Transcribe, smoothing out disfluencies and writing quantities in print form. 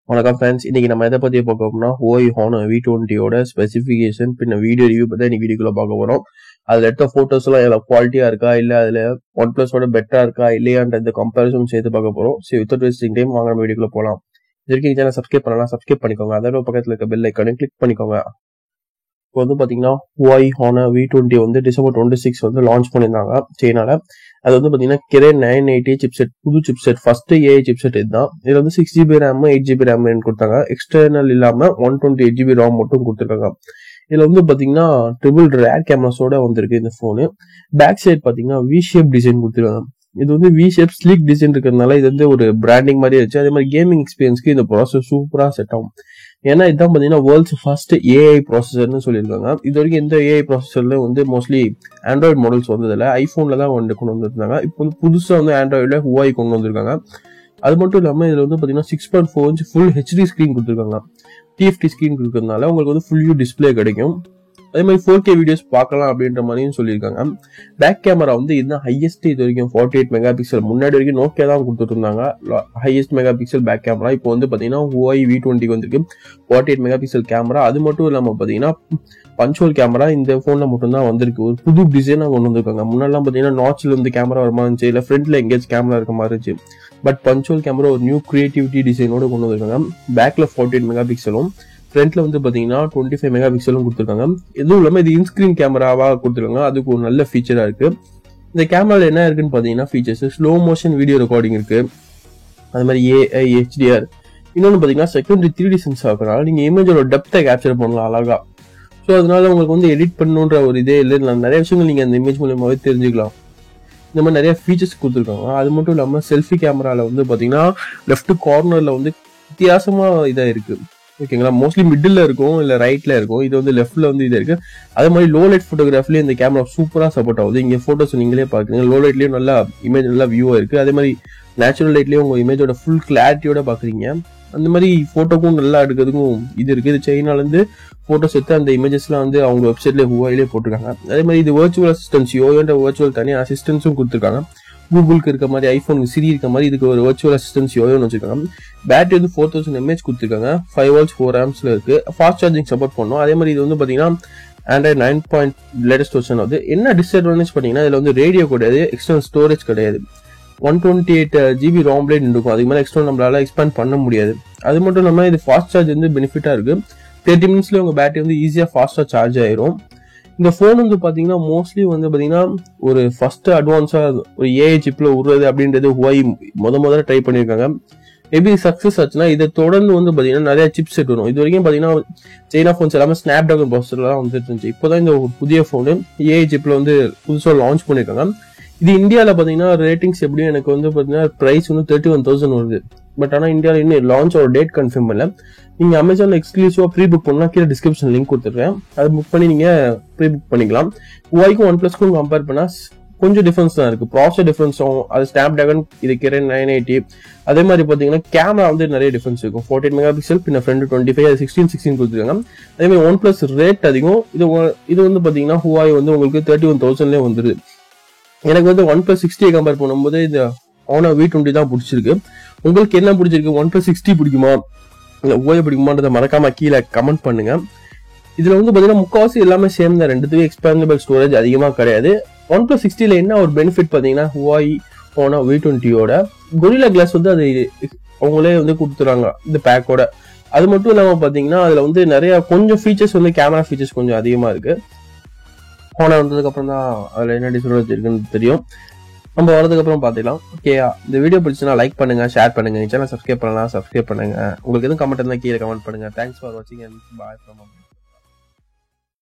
வணக்கம் ஃப்ரெண்ட்ஸ், இன்னைக்கு நம்ம எதை பற்றி பார்க்க போறோம்னா Huawei Honor V20 ஸ்பெசிஃபிகேஷன் பின்ன வீடியோ ரிவ்யூ பற்றி இன்னைக்கு வீடியோக்குள்ள பார்க்க போகிறோம். அதில் எடுத்த ஃபோட்டோஸ் எல்லாம் எவ்வளோ குவாலிட்டியாக இருக்கா இல்லை அதில் OnePlus பெட்டராக இருக்கா இல்லையான்ற கம்பேரிசன் சேர்த்து பார்க்க போகிறோம். ஸோ வித்தவுட் வேஸ்டிங் டைம் வாங்க நம்ம வீடியோக்குள்ள போகலாம். இது வரைக்கும் சேனல் சப்ஸ்கிரைப் பண்ணலாம், சப்ஸ்கிரைப் பண்ணிக்கோங்க. அதோட பக்கத்தில் இருக்க பெல் ஐக்கானையும் கிளிக் பண்ணிக்கோங்க. இப்போ வந்து பார்த்தீங்கன்னா Huawei Honor V20 December 26 launch பண்ணியிருந்தாங்க சைனால. அது வந்து பார்த்தீங்கன்னா Kirin 980 சிப்செட், புது சிப்செட், ஃபர்ஸ்ட் AI சிப்செட் இதுதான். இதுல வந்து 6GB RAM 8GB RAM கொடுத்தாங்க. எக்ஸ்டர்னல் இல்லாம 128GB ROM மட்டும் கொடுத்துருக்காங்க. இதுல வந்து பாத்தீங்கன்னா ட்ரிபிள் ரேர் கேமராஸோட வந்திருக்கு இந்த போனு. பேக் சைட் பாத்தீங்கன்னா வி ஷேப் டிசைன் கொடுத்துருக்காங்க. இது வந்து வி ஷேப் ஸ்லீக் டிசைன் இருக்கிறதுனால இது வந்து ஒரு பிராண்டிங் மாதிரி இருந்துச்சு. அதே மாதிரி கேமிங் எக்ஸ்பீரியன்ஸ்க்கு இந்த ப்ராசஸ் சூப்பரா செட் ஆகும். ஏன்னா இதுதான் பாத்தீங்கன்னா வேர்ல்ட்ஸ் ஃபர்ஸ்ட் AI ப்ராசஸர்னு சொல்லியிருக்காங்க. இது வரைக்கும் எந்த AI ப்ராசஸர்ல வந்து மோஸ்ட்லி ஆண்ட்ராய்டு மாடல்ஸ் வந்ததில்ல, ஐபோன்ல தான் கொண்டு வந்திருந்தாங்க. இப்போ வந்து புதுசா வந்து ஆண்ட்ராய்டுல Huawei கொண்டு வந்திருக்காங்க. அது மட்டும் இல்லாம இதுல வந்து பாத்தீங்கன்னா 6.4 inch ஃபுல் HD ஸ்கிரீன் கொடுத்துருக்காங்க. TFT ஸ்கிரீன் கொடுக்கறதுனால உங்களுக்கு வந்து ஃபுல் வியூ டிஸ்பிளே கிடைக்கும். அதே மாதிரி 4K வீடியோஸ் பார்க்கலாம் அப்படின்ற மாதிரியும் சொல்லியிருக்காங்க. பேக் கேமரா வந்து இதுதான் ஹையஸ்ட் இது வரைக்கும் 48 மெகா பிக்சல். முன்னாடி வரைக்கும் நோக்கியா தான் கொடுத்துட்டு இருந்தாங்க highest megapixel back camera. இப்போ வந்து பாத்தீங்கன்னா Huawei V20 வந்திருக்கு 48 மெகா பிக்சல் கேமரா. அது மட்டும் இல்லாம பாத்தீங்கன்னா பஞ்சுவல் கேமரா இந்த போன்ல மட்டும் தான் வந்திருக்கு. ஒரு புது டிசைனா கொண்டு வந்திருக்காங்க. முன்னாடிலாம் பாத்தீங்கன்னா நாட்ச்ல இருந்து கேமரா வர மாதிரி இருந்துச்சு, இல்ல ஃப்ரண்ட்ல எங்கேயாச்சும் கேமரா இருக்க மாதிரி இருந்துச்சு. பட் பஞ்சுவல் கேமரா ஒரு நியூ கிரியேட்டிவிட்டி டிசைனோட கொண்டு வந்திருக்காங்க. பேக்ல 48 மெகா பிக்சலும், ஃப்ரண்ட்ல வந்து பாத்தீங்கன்னா 25 மெகா பிக்சலும் கொடுத்துருக்காங்க. எதுவும் இல்லாம இது இன்ஸ்கிரீன் கேமராவா கொடுத்துருக்காங்க. அதுக்கு ஒரு நல்ல ஃபீச்சரா இருக்கு. இந்த கேமரால என்ன இருக்குன்னு பாத்தீங்கன்னா features slow motion video recording இருக்கு. அது மாதிரி AI HDR. இன்னொன்னு பாத்தீங்கன்னா செகண்டரி 3D சென்சார் இருக்கனால நீங்க இமேஜோட டெப்த்தை கேப்சர் பண்ணலாம் அழகா. ஸோ அதனால உங்களுக்கு வந்து எடிட் பண்ணணுன்ற ஒரு இதே இல்லை, நிறைய விஷயங்கள் நீங்க அந்த இமேஜ் மூலமாவே தெரிஞ்சுக்கலாம். இந்த மாதிரி நிறைய ஃபீச்சர்ஸ் கொடுத்துருக்காங்க. அது மட்டும் இல்லாம செல்ஃபி கேமரால வந்து பாத்தீங்கன்னா லெஃப்ட் கார்னர்ல வந்து வித்தியாசமா இதா இருக்கு. ஓகேங்களா, மோஸ்ட்லி மிடில் இருக்கும் இல்ல ரைட்ல இருக்கும். இது வந்து லெஃப்ட்ல வந்து இது இருக்கு. அதே மாதிரி லோ லைட் போட்டோகிராஃபிலேயே இந்த கேமரா சூப்பரா சப்போர்ட் ஆகுது. இங்க போட்டோஸ் நீங்களே பாக்குறீங்க, லோ லைட்லயும் நல்லா இமேஜ் நல்லா வியூவா இருக்கு. அதே மாதிரி நேச்சுரல் லைட்லயும் உங்க இமேஜோட ஃபுல் கிளாரிட்டியோட பாக்குறீங்க. அந்த மாதிரி போட்டோக்கும் நல்லா எடுக்கிறதுக்கும் இது இருக்கு. இது சைனால இருந்து போட்டோஸ் எடுத்து அந்த இமேஜஸ்லாம் வந்து அவங்க வெப்சைட்ல Huaweiலே போட்டிருக்காங்க. அதே மாதிரி இது வர்ச்சுவல் அசிஸ்டன்ஸ் யோயோன்ற வர்ச்சுவல் தனியாக அசிஸ்டன்ஸும் கொடுத்துருக்காங்க. கூகுளுக்கு இருக்க மாதிரி, ஐபோன் சிரி இருக்க மாதிரி இதுக்கு ஒரு வர்ச்சுவல் அசிஸ்டன்ஸ் யோயோன்னு வச்சிருக்காங்க. பேட்டரி வந்து 4000 mAh கொடுத்துருக்காங்க. 5 volts 4 amps இருக்கு. ஃபாஸ்ட் சார்ஜிங் சப்போர்ட் பண்ணும். அதே மாதிரி இது வந்து பாத்தீங்கன்னா Android 9 லேட்டஸ்ட் வெர்ஷன் ஆகுது. என்ன டிஸ்அட்வான்டேஜ் பாத்தீங்கன்னா இதுல வந்து ரேடியோ கிடையாது, எக்ஸ்டர்னல் ஸ்டோரேஜ் கிடையாது. 128GB ROM இருக்கும். அதுக்கு மேலே எக்ஸ்டர்னல் நம்மளால எக்ஸ்பேண்ட் பண்ண முடியாது. அது மட்டும் இல்லாமல் இது ஃபாஸ்ட் சார்ஜ் வந்து பெனிஃபிட்டா இருக்கு. 30 minutesல உங்க பேட்டரி வந்து ஈஸியா ஃபாஸ்டா சார்ஜ் ஆயிரும். இந்த போன் வந்து பாத்தீங்கன்னா மோஸ்ட்லி வந்து பாத்தீங்கன்னா ஒரு ஃபர்ஸ்ட் அட்வான்ஸா ஒரு AI சிப்ல உருவது அப்படின்றது Huawei முதல்ல ட்ரை பண்ணிருக்காங்க. மேபி சக்சஸ் ஆச்சுன்னா இதை தொடர்ந்து வந்து பாத்தீங்கன்னா நிறைய சிப் செட் வரும். இது வரைக்கும் பாத்தீங்கன்னா சைனா போன்ஸ் எல்லாமே ஸ்னாப்டிராகன் ப்ராசஸர்லாம் வந்துட்டு இருந்துச்சு. இப்போதான் இந்த புதிய போனு AI சிப்ல வந்து புதுசா லான்ச் பண்ணிருக்காங்க. இது இந்தியாவில பாத்தீங்கன்னா ரேட்டிங்ஸ் எப்படியும் எனக்கு வந்து பாத்தீங்கன்னா பிரைஸ் வந்து 31,000 வருது. பட் ஆனா இந்தியாவில இன்னும் லான்ச் ஒரு டேட் கன்ஃபார்ம் பண்ணல. நீங்க அமேசான்ல எக்ஸ்க்ளூசிவா ப்ரீ புக் பண்ணலாம், கீழே டிஸ்கிரிப்ஷன் லிங்க் கொடுத்துருக்கேன். அது புக் பண்ணி நீங்க ப்ரீ புக் பண்ணிக்கலாம். Huaweiக்கும் OnePlusக்கும் கம்பேர் பண்ணா கொஞ்சம் டிஃபரன்ஸ் தான் இருக்கு. ப்ராசஸர் டிஃபரன்ஸ் ஆகும். அது ஸ்னாப்டிராகன், இது Kirin 980. அதே மாதிரி பாத்தீங்கன்னா கேமரா வந்து நிறைய டிஃபரன்ஸ் இருக்கும். 48 மெகா பிக்சல், பின்ன ஃப்ரண்ட் 25, அது 16 கொடுத்துருக்காங்க. அதே மாதிரி OnePlus ரேட் அதிகம். இது வந்து பாத்தீங்கன்னா Huawei வந்து உங்களுக்கு 31,000 வந்துருது. எனக்கு வந்து OnePlus 60 கம்பேர் பண்ணும்போது இந்த Honor V20 தான் பிடிச்சிருக்கு. உங்களுக்கு என்ன பிடிச்சிருக்கு? OnePlus 60 பிடிக்குமா இல்ல Huawei பிடிக்குமான்றத மறக்காம கீழே கமெண்ட் பண்ணுங்க. இதுல வந்து பாத்தீங்கன்னா முக்காவாசி எல்லாமே சேம் தான். ரெண்டுத்துக்கும் எக்ஸ்பேண்டபிள் ஸ்டோரேஜ் அதிகமா கிடையாது. OnePlus 60ல என்ன ஒரு பெனிஃபிட் பாத்தீங்கன்னா Huawei Honor V20 Gorilla Glass வந்து அது அவங்களே வந்து கொடுத்துறாங்க இந்த பேக்கோட. அது மட்டும் இல்லாம பாத்தீங்கன்னா அதுல வந்து நிறைய கொஞ்சம் ஃபீச்சர்ஸ் வந்து கேமரா ஃபீச்சர்ஸ் கொஞ்சம் அதிகமா இருக்கு. Honor வந்ததுக்கு அப்புறம் தான் அதுல என்ன டிஸ்அட்வான்டேஜ் இருக்குன்னு தெரியும். நம்ம வரதுக்கு அப்புறம் பாத்துக்கலாம். ஓகேயா, இந்த வீடியோ பிடிச்சுன்னா லைக் பண்ணுங்க, ஷேர் பண்ணுங்க, சேனல் சப்ஸ்கிரைப் பண்ணலாம், சப்ஸ்கிரைப் பண்ணுங்க. உங்களுக்கு எதுவும் கமெண்ட் இருந்தா கீழே கமெண்ட் பண்ணுங்க. தேங்க்ஸ் ஃபார் வாட்சிங் அண்ட் பாய் ஃப்ரம்